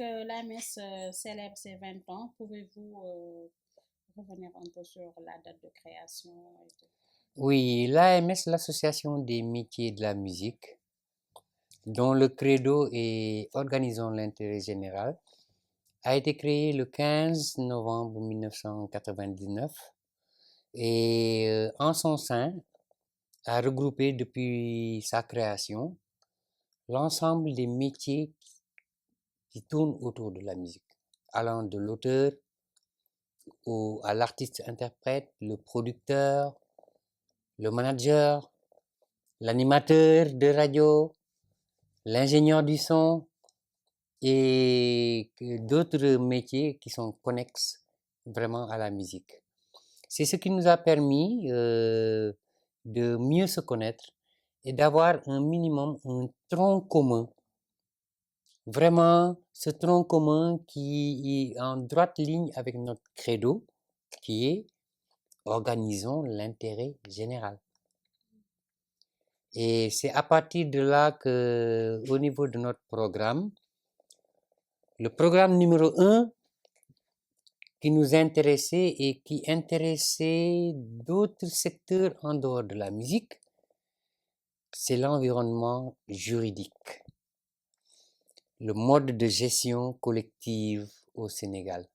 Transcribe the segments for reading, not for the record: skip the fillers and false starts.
que l'AMS célèbre ses 20 ans, pouvez-vous revenir un peu sur la date de création et tout? Oui, l'AMS, l'Association des métiers de la musique, dont le credo est organisant l'intérêt général, a été créée le 15 novembre 1999 et en son sein a regroupé depuis sa création l'ensemble des métiers qui tournent autour de la musique, allant de l'auteur à l'artiste-interprète, le producteur, le manager, l'animateur de radio, l'ingénieur du son et d'autres métiers qui sont connexes vraiment à la musique. C'est ce qui nous a permis de mieux se connaître et d'avoir un minimum, un tronc commun. Vraiment, ce tronc commun qui est en droite ligne avec notre credo, qui est organisons l'intérêt général. Et c'est à partir de là que, au niveau de notre programme, le programme numéro 1 qui nous intéressait et qui intéressait d'autres secteurs en dehors de la musique, c'est l'environnement juridique, le mode de gestion collective au Sénégal.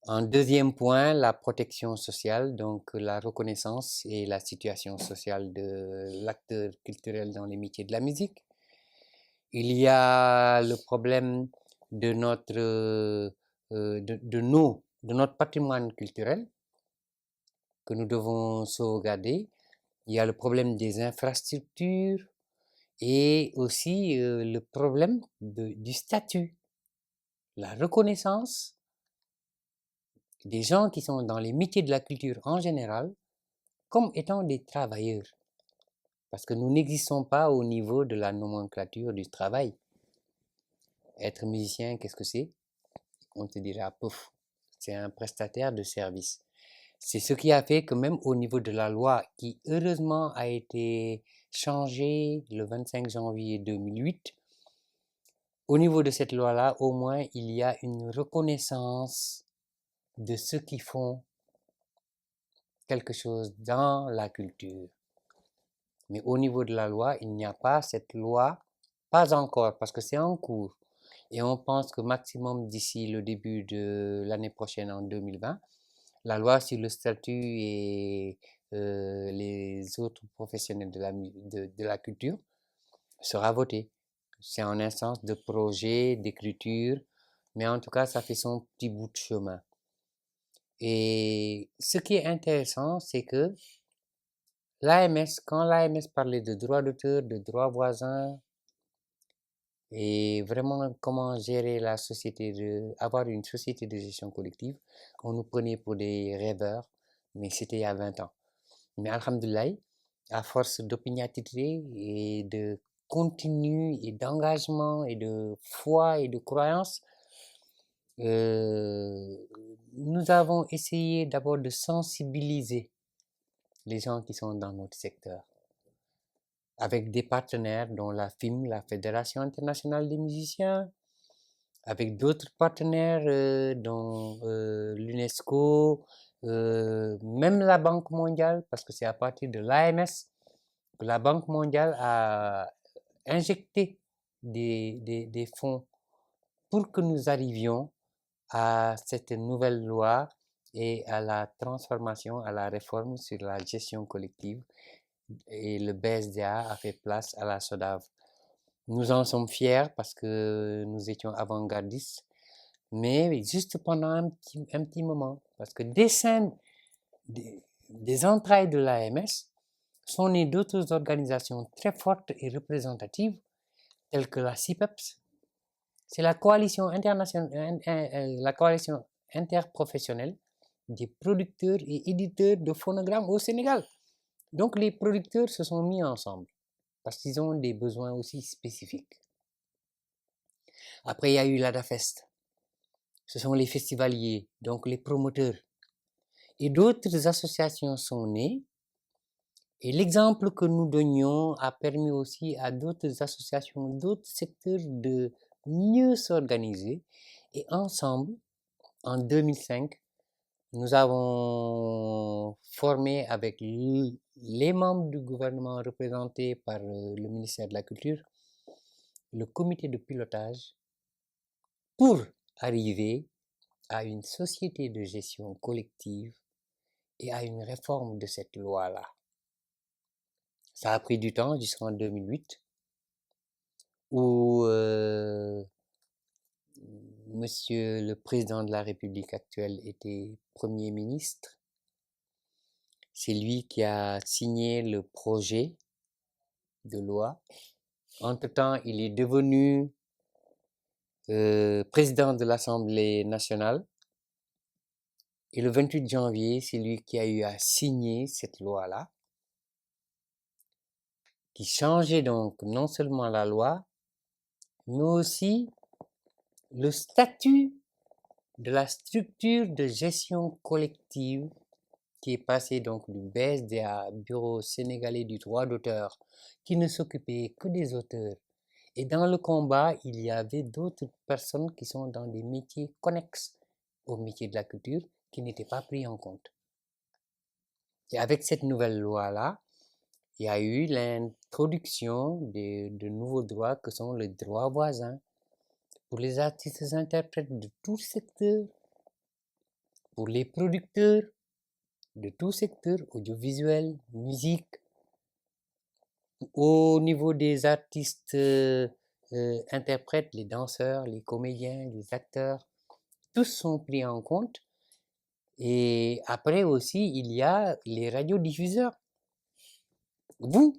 En deuxième point, la protection sociale, donc la reconnaissance et la situation sociale de l'acteur culturel dans les métiers de la musique. Il y a le problème de notre patrimoine culturel que nous devons sauvegarder. Il y a le problème des infrastructures et aussi le problème du statut, la reconnaissance des gens qui sont dans les métiers de la culture en général comme étant des travailleurs. Parce que nous n'existons pas au niveau de la nomenclature du travail. Être musicien, qu'est-ce que c'est? On te dira, pouf, c'est un prestataire de service. C'est ce qui a fait que même au niveau de la loi, qui heureusement a été changée le 25 janvier 2008, au niveau de cette loi-là, au moins, il y a une reconnaissance de ceux qui font quelque chose dans la culture. Mais au niveau de la loi, il n'y a pas cette loi, pas encore, parce que c'est en cours. Et on pense que maximum d'ici le début de l'année prochaine, en 2020, la loi sur le statut et les autres professionnels de la culture sera votée. C'est en instance de projet, d'écriture, mais en tout cas, ça fait son petit bout de chemin. Et ce qui est intéressant, c'est que l'AMS, quand l'AMS parlait de droit d'auteur, de droit voisin, et vraiment comment gérer la société, avoir une société de gestion collective, on nous prenait pour des rêveurs, mais c'était il y a 20 ans. Mais alhamdoulilah, à force d'opiniâtreté et de continu et d'engagement et de foi et de croyance, nous avons essayé d'abord de sensibiliser les gens qui sont dans notre secteur, avec des partenaires dont la FIM, la Fédération internationale des musiciens, avec d'autres partenaires dont l'UNESCO, même la Banque mondiale, parce que c'est à partir de l'AMS que la Banque mondiale a injecté des fonds pour que nous arrivions à cette nouvelle loi et à la transformation, à la réforme sur la gestion collective. Et le BSDA a fait place à la SODAV. Nous en sommes fiers parce que nous étions avant-gardistes, mais juste pendant un petit moment. Parce que des entrailles de l'AMS sont nées d'autres organisations très fortes et représentatives, telles que la CIPEPS. C'est la coalition internationale, la coalition interprofessionnelle des producteurs et éditeurs de phonogrammes au Sénégal. Donc les producteurs se sont mis ensemble parce qu'ils ont des besoins aussi spécifiques. Après, il y a eu l'ADAFest. Ce sont les festivaliers, donc les promoteurs. Et d'autres associations sont nées. Et l'exemple que nous donnions a permis aussi à d'autres associations, d'autres secteurs de mieux s'organiser. Et ensemble, en 2005, nous avons formé avec les membres du gouvernement représentés par le ministère de la Culture le comité de pilotage pour arriver à une société de gestion collective et à une réforme de cette loi-là. Ça a pris du temps jusqu'en 2008 où Monsieur le Président de la République actuelle était Premier ministre. C'est lui qui a signé le projet de loi. Entre-temps, il est devenu président de l'Assemblée nationale. Et le 28 janvier, c'est lui qui a eu à signer cette loi-là, qui changeait donc non seulement la loi, mais aussi le statut de la structure de gestion collective qui est passé donc du BSDA, Bureau sénégalais du droit d'auteur, qui ne s'occupait que des auteurs. Et dans le combat, il y avait d'autres personnes qui sont dans des métiers connexes au métier de la culture qui n'étaient pas pris en compte. Et avec cette nouvelle loi-là, il y a eu l'introduction de nouveaux droits que sont les droits voisins pour les artistes interprètes de tout secteur, pour les producteurs de tout secteur, audiovisuel, musique, au niveau des artistes interprètes, les danseurs, les comédiens, les acteurs, tous sont pris en compte. Et après aussi, il y a les radiodiffuseurs. Vous,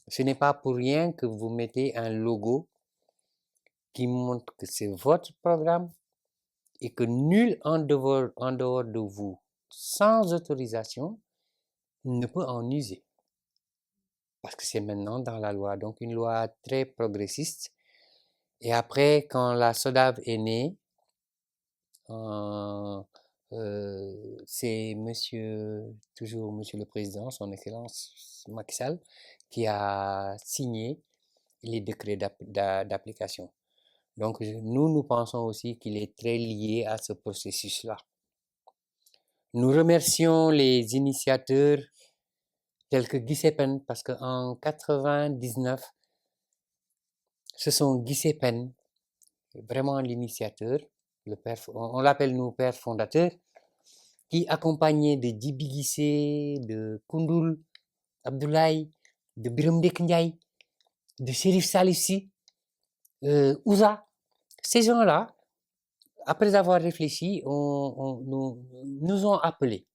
ce n'est pas pour rien que vous mettez un logo qui montre que c'est votre programme et que nul en dehors de vous, sans autorisation, ne peut en user. Parce que c'est maintenant dans la loi, donc une loi très progressiste. Et après, quand la SODAV est née, c'est toujours Monsieur le Président, son Excellence Macky Sall, qui a signé les décrets d'application. Donc, nous pensons aussi qu'il est très lié à ce processus-là. Nous remercions les initiateurs tels que Guy Sepen, parce qu'en 99, ce sont Guy Sepen, vraiment l'initiateur, on l'appelle nous père fondateur, qui accompagné de Djibi Guissé, de Koundoul Abdoulaye, de Biram Ndek Ndiaye, de Chérif Salif Sy, Ouza, ces gens-là, après avoir réfléchi, nous ont appelés.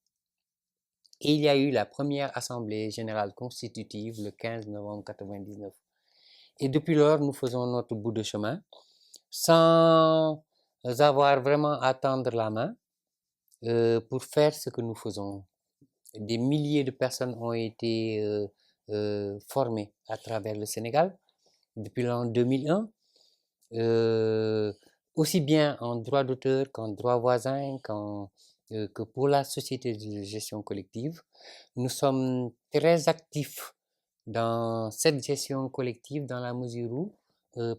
Et il y a eu la première assemblée générale constitutive le 15 novembre 1999. Et depuis lors, nous faisons notre bout de chemin sans avoir vraiment à tendre la main pour faire ce que nous faisons. Des milliers de personnes ont été formées à travers le Sénégal depuis l'an 2001. Aussi bien en droit d'auteur qu'en droit voisin, que pour la société de gestion collective. Nous sommes très actifs dans cette gestion collective dans la mesure où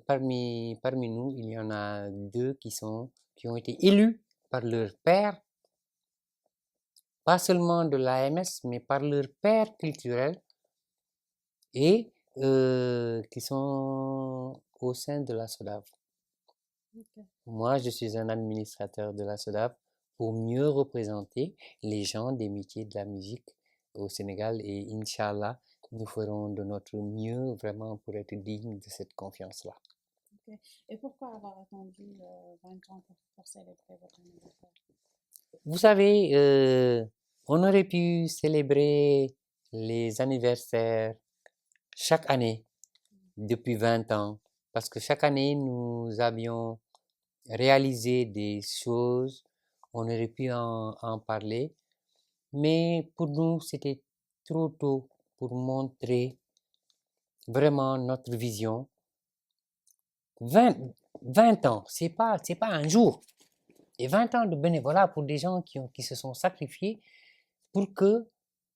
parmi nous, il y en a 2 qui ont été élus par leur père, pas seulement de l'AMS, mais par leur père culturel et qui sont au sein de la SODAV. Ok. Moi, je suis un administrateur de la SODAV pour mieux représenter les gens des métiers de la musique au Sénégal et Inch'Allah, nous ferons de notre mieux vraiment pour être dignes de cette confiance-là. Ok. Et pourquoi avoir attendu 20 ans pour célébrer votre anniversaire? Vous savez, on aurait pu célébrer les anniversaires chaque année depuis 20 ans parce que chaque année, nous avions réalisé des choses, on aurait pu en parler, mais pour nous, c'était trop tôt pour montrer vraiment notre vision. 20 ans, c'est pas un jour. Et 20 ans de bénévolat pour des gens qui se sont sacrifiés pour que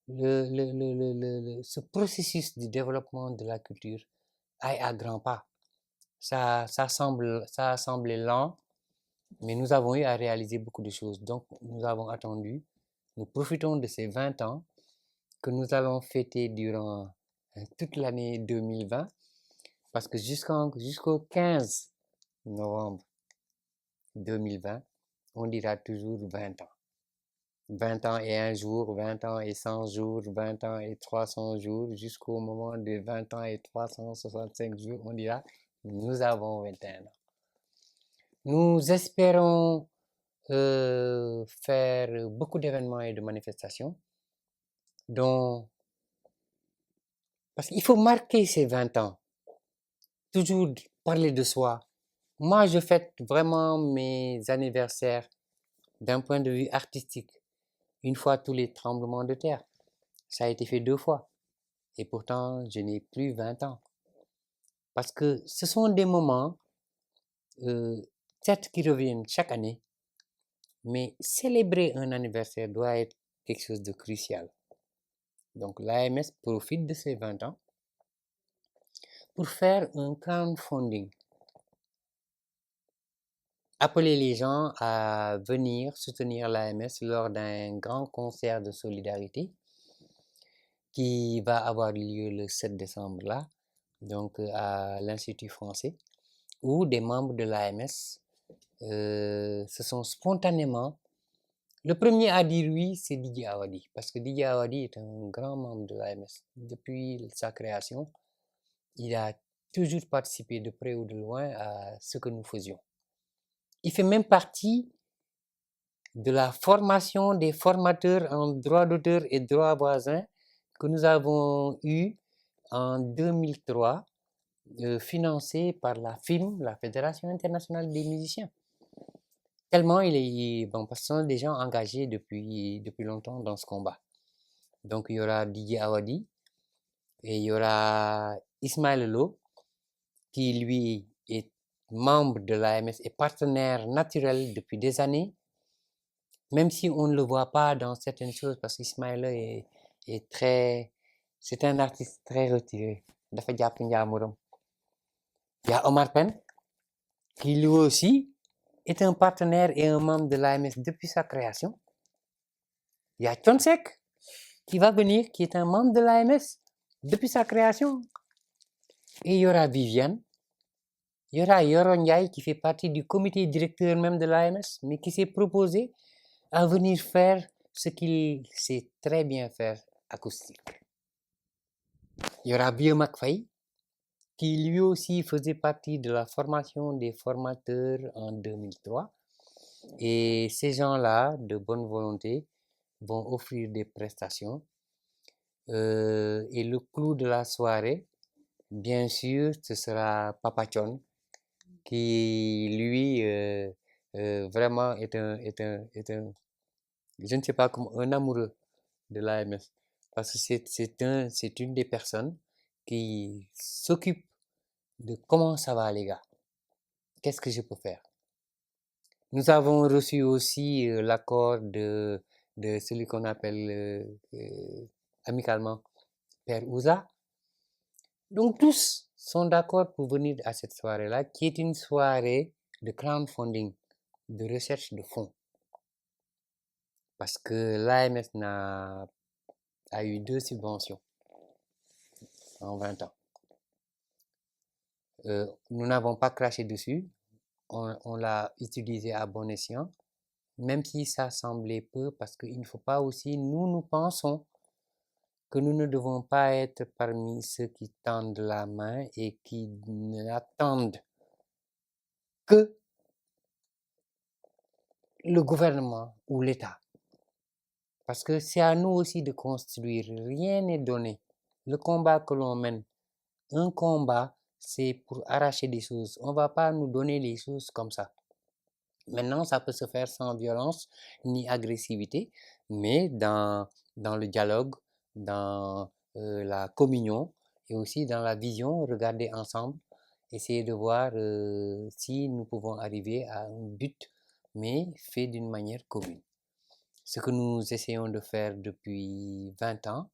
ce processus de développement de la culture aille à grands pas. ça a semblé lent, mais nous avons eu à réaliser beaucoup de choses. Donc, nous avons attendu, nous profitons de ces 20 ans que nous allons fêter durant toute l'année 2020, parce que jusqu'au 15 novembre 2020, on dira toujours 20 ans. 20 ans et un jour, 20 ans et 100 jours, 20 ans et 300 jours, jusqu'au moment de 20 ans et 365 jours, on dira, nous avons 21 ans. Nous espérons faire beaucoup d'événements et de manifestations, parce qu'il faut marquer ces 20 ans, toujours parler de soi. Moi, je fête vraiment mes anniversaires d'un point de vue artistique, une fois tous les tremblements de terre. Ça a été fait 2 fois. Et pourtant, je n'ai plus 20 ans. Parce que ce sont des moments, certes, qui reviennent chaque année, mais célébrer un anniversaire doit être quelque chose de crucial. Donc, l'AMS profite de ces 20 ans pour faire un crowdfunding. Appeler les gens à venir soutenir l'AMS lors d'un grand concert de solidarité qui va avoir lieu le 7 décembre là, donc à l'Institut français, où des membres de l'AMS se sont spontanément. Le premier à dire oui, c'est Didier Awadi, parce que Didier Awadi est un grand membre de l'AMS. Depuis sa création, il a toujours participé de près ou de loin à ce que nous faisions. Il fait même partie de la formation des formateurs en droit d'auteur et droit voisin que nous avons eu en 2003, financé par la FIM, la Fédération internationale des musiciens. Tellement parce que ce sont des gens engagés depuis longtemps dans ce combat. Donc il y aura Didier Awadi et il y aura Ismaël Lo, qui lui est membre de l'AMS et partenaire naturel depuis des années, même si on ne le voit pas dans certaines choses, parce qu'Ismaël Lo c'est un artiste très retiré. Il y a Omar Penn, qui lui aussi est un partenaire et un membre de l'AMS depuis sa création. Il y a Chonsek qui va venir, qui est un membre de l'AMS depuis sa création. Et il y aura Viviane. Il y aura Yoron Ndiaye qui fait partie du comité directeur même de l'AMS, mais qui s'est proposé à venir faire ce qu'il sait très bien faire, acoustique. Il y aura Bio McFay, qui lui aussi faisait partie de la formation des formateurs en 2003. Et ces gens-là, de bonne volonté, vont offrir des prestations. Et le clou de la soirée, bien sûr, ce sera Papa Chon, qui lui vraiment est je ne sais pas, comme un amoureux de l'AMS, parce que c'est une des personnes qui s'occupe de comment ça va les gars, qu'est-ce que je peux faire. Nous avons reçu aussi l'accord de celui qu'on appelle amicalement Père Ouza. Donc tous sont d'accord pour venir à cette soirée-là, qui est une soirée de crowdfunding, de recherche de fonds. Parce que l'AMS a eu 2 subventions en 20 ans. Nous n'avons pas craché dessus, on l'a utilisé à bon escient, même si ça semblait peu, parce qu'il ne faut pas aussi, nous pensons que nous ne devons pas être parmi ceux qui tendent la main et qui n'attendent que le gouvernement ou l'État. Parce que c'est à nous aussi de construire, rien n'est donné. Le combat que l'on mène, un combat, c'est pour arracher des choses. On ne va pas nous donner les choses comme ça. Maintenant, ça peut se faire sans violence ni agressivité, mais dans le dialogue, dans la communion et aussi dans la vision, regarder ensemble, essayer de voir si nous pouvons arriver à un but, mais fait d'une manière commune. Ce que nous essayons de faire depuis 20 ans.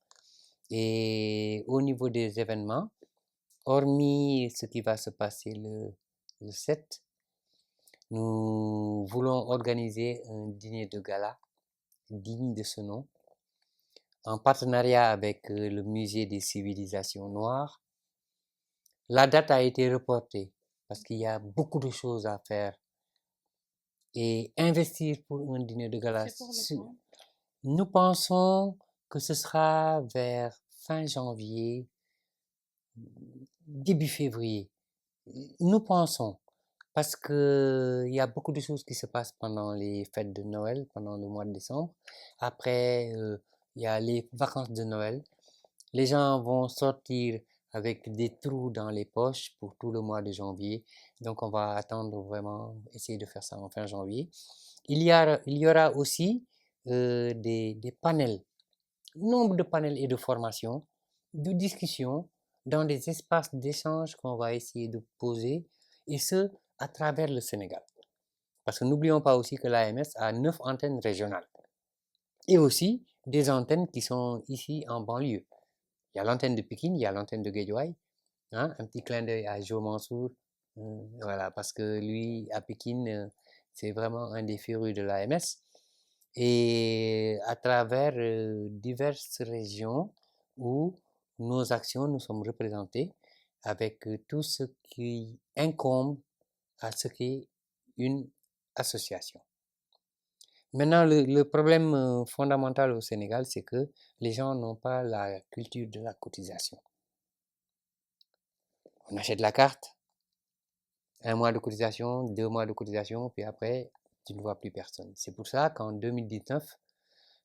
Et au niveau des événements, hormis ce qui va se passer le 7, nous voulons organiser un dîner de gala digne de ce nom, en partenariat avec le Musée des civilisations noires. La date a été reportée parce qu'il y a beaucoup de choses à faire et investir pour un dîner de gala. C'est pour le quand? Nous pensons que ce sera vers fin janvier, début février. Nous pensons, parce que il y a beaucoup de choses qui se passent pendant les fêtes de Noël, pendant le mois de décembre. Après, il y a les vacances de Noël. Les gens vont sortir avec des trous dans les poches pour tout le mois de janvier. Donc, on va attendre vraiment, essayer de faire ça en fin janvier. Il y aura aussi des panels, nombre de panels et de formations, de discussions dans des espaces d'échange qu'on va essayer de poser, et ce, à travers le Sénégal. Parce que n'oublions pas aussi que l'AMS a 9 antennes régionales et aussi des antennes qui sont ici en banlieue. Il y a l'antenne de Pikine, il y a l'antenne de Guédiawaye, hein, un petit clin d'œil à Joe Mansour, voilà, parce que lui, à Pikine, c'est vraiment un des férus de l'AMS. Et à travers diverses régions où nos actions nous sommes représentées avec tout ce qui incombe à ce qu'est une association. Maintenant, le problème fondamental au Sénégal, c'est que les gens n'ont pas la culture de la cotisation. On achète la carte, 1 mois de cotisation, 2 mois de cotisation, puis après, tu ne vois plus personne. C'est pour ça qu'en 2019,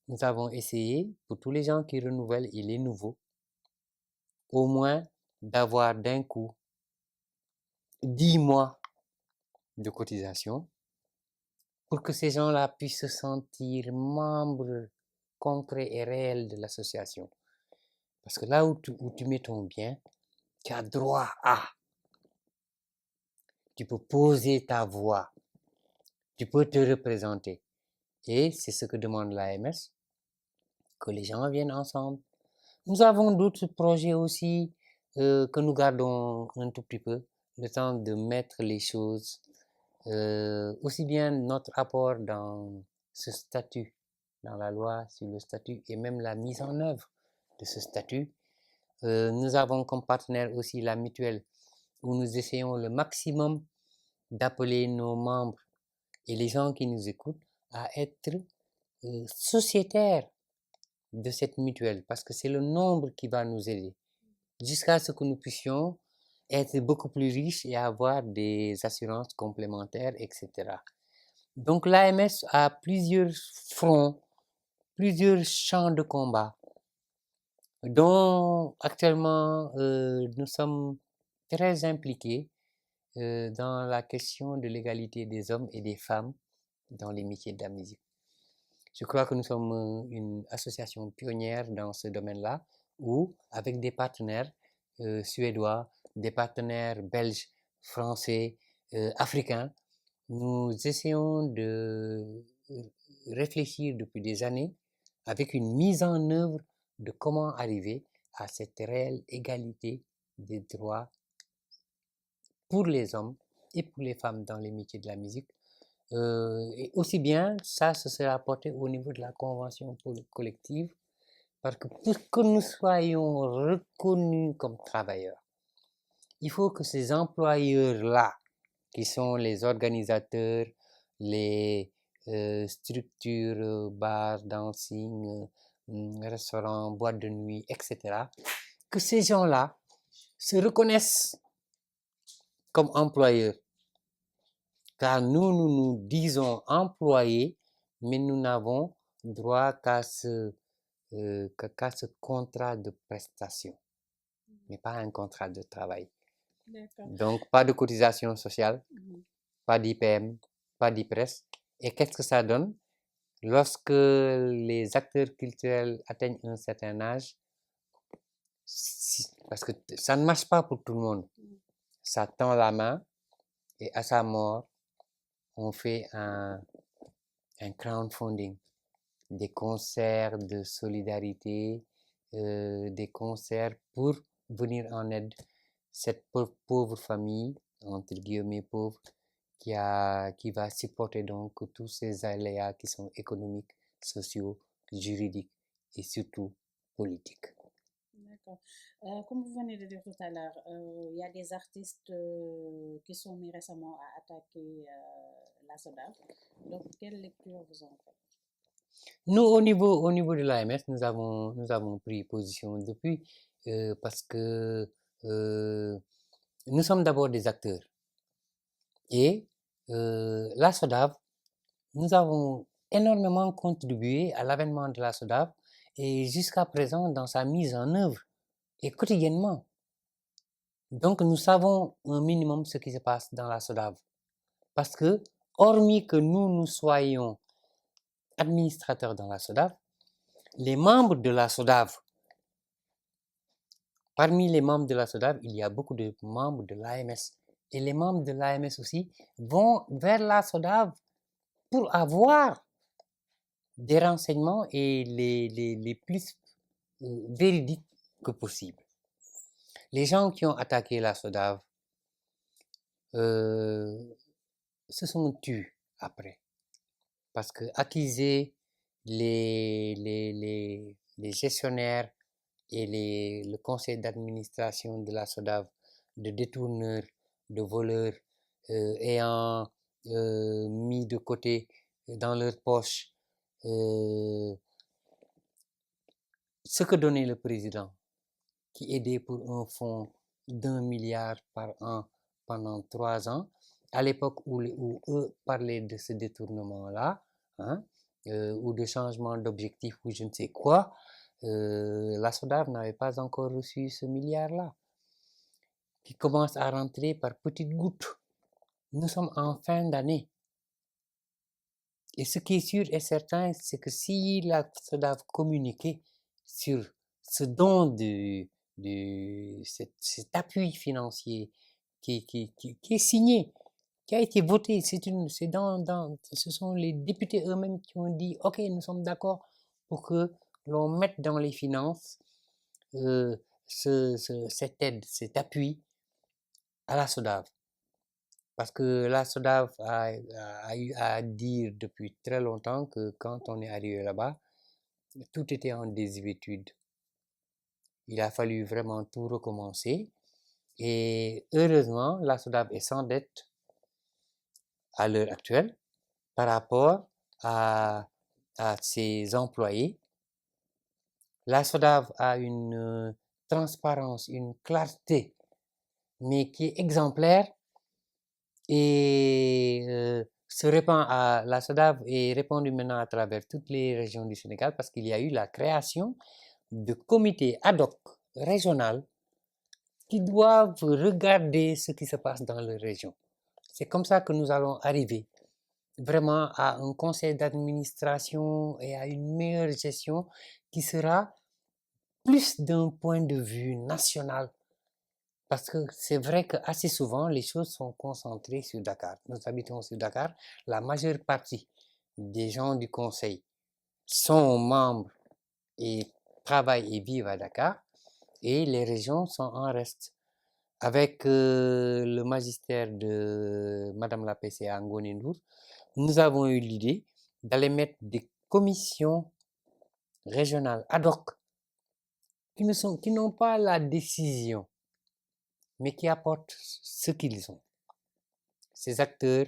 nous avons essayé, pour tous les gens qui renouvellent et les nouveaux, au moins d'avoir d'un coup 10 mois de cotisation pour que ces gens-là puissent se sentir membres concrets et réels de l'association. Parce que là où tu mets ton bien, tu as droit à. Tu peux poser ta voix. Tu peux te représenter. Et c'est ce que demande l'AMS, que les gens viennent ensemble. Nous avons d'autres projets aussi que nous gardons un tout petit peu, le temps de mettre les choses, aussi bien notre apport dans ce statut, dans la loi sur le statut et même la mise en œuvre de ce statut. Nous avons comme partenaire aussi la mutuelle, où nous essayons le maximum d'appeler nos membres et les gens qui nous écoutent à être sociétaires de cette mutuelle, parce que c'est le nombre qui va nous aider, jusqu'à ce que nous puissions être beaucoup plus riches et avoir des assurances complémentaires, etc. Donc l'AMS a plusieurs fronts, plusieurs champs de combat, dont actuellement nous sommes très impliqués dans la question de l'égalité des hommes et des femmes dans les métiers de la musique. Je crois que nous sommes une association pionnière dans ce domaine-là, où, avec des partenaires suédois, des partenaires belges, français, africains, nous essayons de réfléchir depuis des années avec une mise en œuvre de comment arriver à cette réelle égalité des droits pour les hommes et pour les femmes dans les métiers de la musique. Et aussi bien, ça, ce sera porté au niveau de la convention collective, parce que pour que nous soyons reconnus comme travailleurs, il faut que ces employeurs-là, qui sont les organisateurs, les structures, bars, dancing, restaurants, boîtes de nuit, etc., que ces gens-là se reconnaissent comme employeurs. Car nous disons employés, mais nous n'avons droit qu'à ce contrat de prestation, mais pas un contrat de travail. D'accord. Donc, pas de cotisation sociale, pas d'IPM, pas d'IPRES. Et qu'est-ce que ça donne? Lorsque les acteurs culturels atteignent un certain âge, parce que ça ne marche pas pour tout le monde, ça tend la main et à sa mort, on fait un crowdfunding, des concerts de solidarité, des concerts pour venir en aide cette pauvre famille, entre guillemets pauvre, qui va supporter donc tous ces aléas qui sont économiques, sociaux, juridiques et surtout politiques. D'accord. Comme vous venez de dire tout à l'heure, il y a des artistes qui sont mis récemment à attaquer la SODAV. Donc, quelle lecture vous en faites? Nous, au niveau de l'AMS, nous avons pris position depuis parce que nous sommes d'abord des acteurs. Et la SODAV, nous avons énormément contribué à l'avènement de la SODAV et jusqu'à présent dans sa mise en œuvre et quotidiennement. Donc nous savons un minimum ce qui se passe dans la SODAV. Parce que, hormis que nous soyons administrateurs dans la SODAV, les membres de la SODAV, parmi les membres de la SODAV, il y a beaucoup de membres de l'AMS. Et les membres de l'AMS aussi vont vers la SODAV pour avoir des renseignements et les plus véridiques que possible. Les gens qui ont attaqué la SODAV se sont tus après. Parce que accuser les gestionnaires et le conseil d'administration de la SODAV de détourneurs, de voleurs, ayant mis de côté dans leur poche ce que donnait le président, qui aidait pour un fonds d'1 milliard par an pendant 3 ans, à l'époque où eux parlaient de ce détournement-là, ou de changement d'objectif ou je ne sais quoi, la SODAV n'avait pas encore reçu ce milliard-là, qui commence à rentrer par petites gouttes. Nous sommes en fin d'année. Et ce qui est sûr et certain, c'est que si la SODAV communiquait sur ce don cet appui financier qui est signé, qui a été voté, ce sont les députés eux-mêmes qui ont dit « Ok, nous sommes d'accord pour que l'on mette dans les finances cette aide, cet appui à la SODAV. » Parce que la SODAV a eu à dire depuis très longtemps que quand on est arrivé là-bas, tout était en désuétude. Il a fallu vraiment tout recommencer. Et heureusement, la SODAV est sans dette à l'heure actuelle par rapport à ses employés. La SODAV a une transparence, une clarté, mais qui est exemplaire et la SODAV est répandue maintenant à travers toutes les régions du Sénégal parce qu'il y a eu la création de comités ad hoc régionaux qui doivent regarder ce qui se passe dans leur région. C'est comme ça que nous allons arriver vraiment à un conseil d'administration et à une meilleure gestion qui sera plus d'un point de vue national. Parce que c'est vrai qu'assez souvent, les choses sont concentrées sur Dakar. Nous habitons sur Dakar. La majeure partie des gens du conseil sont membres et travaillent et vivent à Dakar. Et les régions sont en reste. Avec le magistère de Madame la PCA Ngoné Ndour, nous avons eu l'idée d'aller mettre des commissions régionales ad hoc qui n'ont pas la décision, mais qui apportent ce qu'ils ont. Ces acteurs,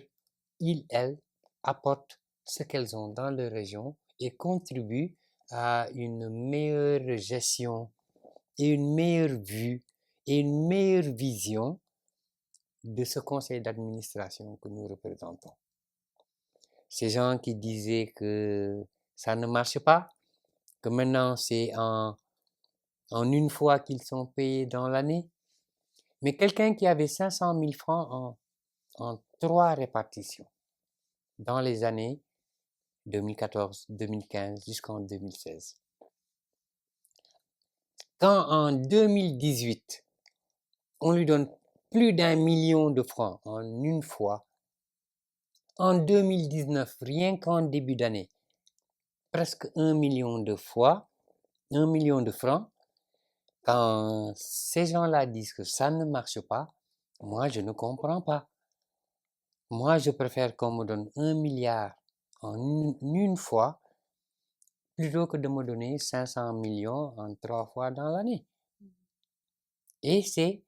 elles, apportent ce qu'elles ont dans leur région et contribuent à une meilleure gestion et une meilleure vue et une meilleure vision de ce conseil d'administration que nous représentons. Ces gens qui disaient que ça ne marche pas, que maintenant c'est en une fois qu'ils sont payés dans l'année. Mais quelqu'un qui avait 500 000 francs en 3 répartitions dans les années 2014, 2015 jusqu'en 2016. Quand en 2018, on lui donne plus d'1 million de francs en une fois, en 2019, rien qu'en début d'année, presque 1 million de francs, Quand ces gens-là disent que ça ne marche pas, moi, je ne comprends pas. Moi, je préfère qu'on me donne 1 milliard en une fois plutôt que de me donner 500 millions en 3 fois dans l'année. Et c'est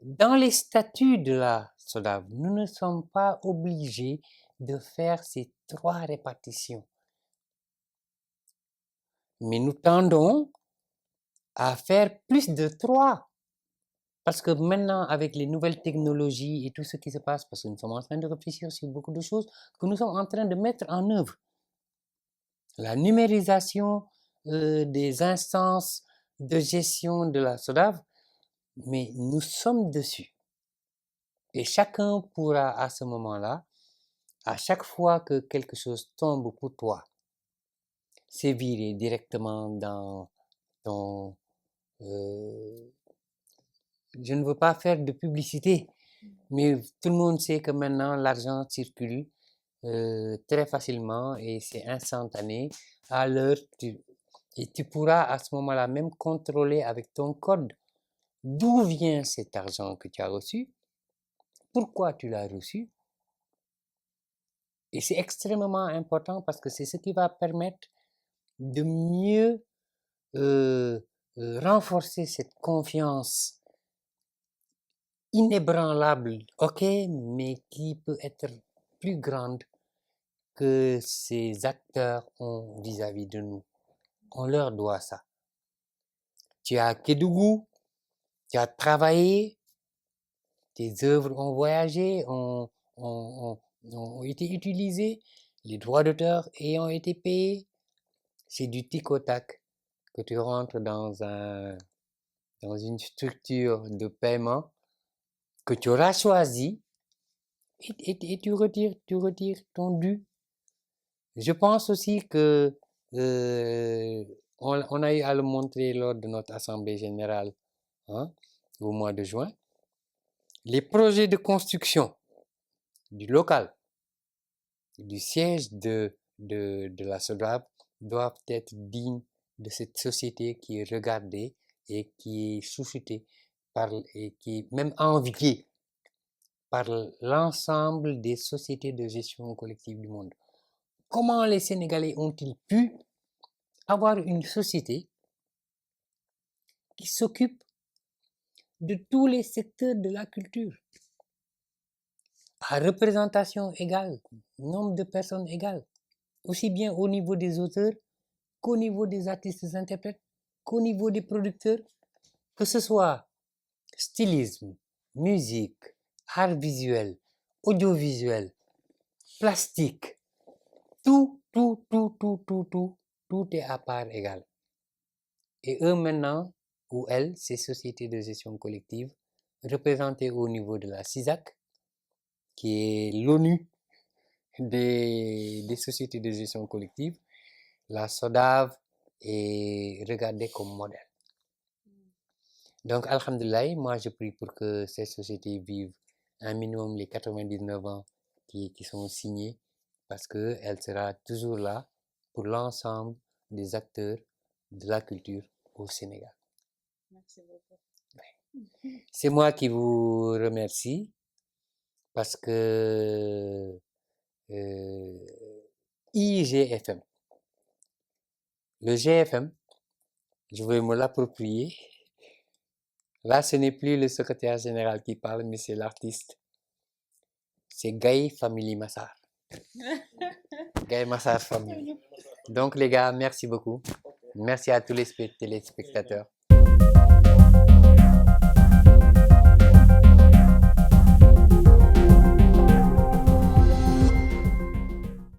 dans les statuts de la SODAV, nous ne sommes pas obligés de faire ces 3 répartitions. Mais nous tendons à faire plus de 3. Parce que maintenant, avec les nouvelles technologies et tout ce qui se passe, parce que nous sommes en train de réfléchir sur beaucoup de choses que nous sommes en train de mettre en œuvre. La numérisation des instances de gestion de la SODAV, mais nous sommes dessus. Et chacun pourra à ce moment-là, à chaque fois que quelque chose tombe pour toi, c'est viré directement dans ton... je ne veux pas faire de publicité, mais tout le monde sait que maintenant l'argent circule très facilement et c'est instantané. À l'heure, et tu pourras à ce moment-là même contrôler avec ton code d'où vient cet argent que tu as reçu, pourquoi tu l'as reçu. Et c'est extrêmement important parce que c'est ce qui va permettre de mieux renforcer cette confiance inébranlable, ok, mais qui peut être plus grande que ces acteurs ont vis-à-vis de nous. On leur doit ça. Tu es à Kédougou, tu as travaillé, tes œuvres ont voyagé, ont été utilisées, les droits d'auteur ayant été payés. C'est du tic au tac que tu rentres dans une structure de paiement que tu auras choisi et tu retires ton dû. Je pense aussi que on a eu à le montrer lors de notre assemblée générale au mois de juin. Les projets de construction du local, du siège de la SODAV doivent être dignes de cette société qui est regardée et qui est chouchoutée et qui est même enviée par l'ensemble des sociétés de gestion collective du monde. Comment les Sénégalais ont-ils pu avoir une société qui s'occupe de tous les secteurs de la culture, à représentation égale, nombre de personnes égales, aussi bien au niveau des auteurs qu'au niveau des artistes interprètes, qu'au niveau des producteurs, que ce soit stylisme, musique, art visuel, audiovisuel, plastique, tout est à part égale. Et eux maintenant, ou elles, ces sociétés de gestion collective, représentées au niveau de la CISAC, qui est l'ONU des sociétés de gestion collective, la SODAV est regardée comme modèle. Donc, alhamdoulilah, moi je prie pour que ces sociétés vivent un minimum les 99 ans qui sont signés, parce qu'elle sera toujours là pour l'ensemble des acteurs de la culture au Sénégal. Merci beaucoup. C'est moi qui vous remercie parce que IGFM, le GFM, je vais me l'approprier. Là, ce n'est plus le secrétaire général qui parle, mais c'est l'artiste. C'est Gaye Family Massar. Gaye Massar Family. Donc les gars, merci beaucoup. Merci à tous les téléspectateurs.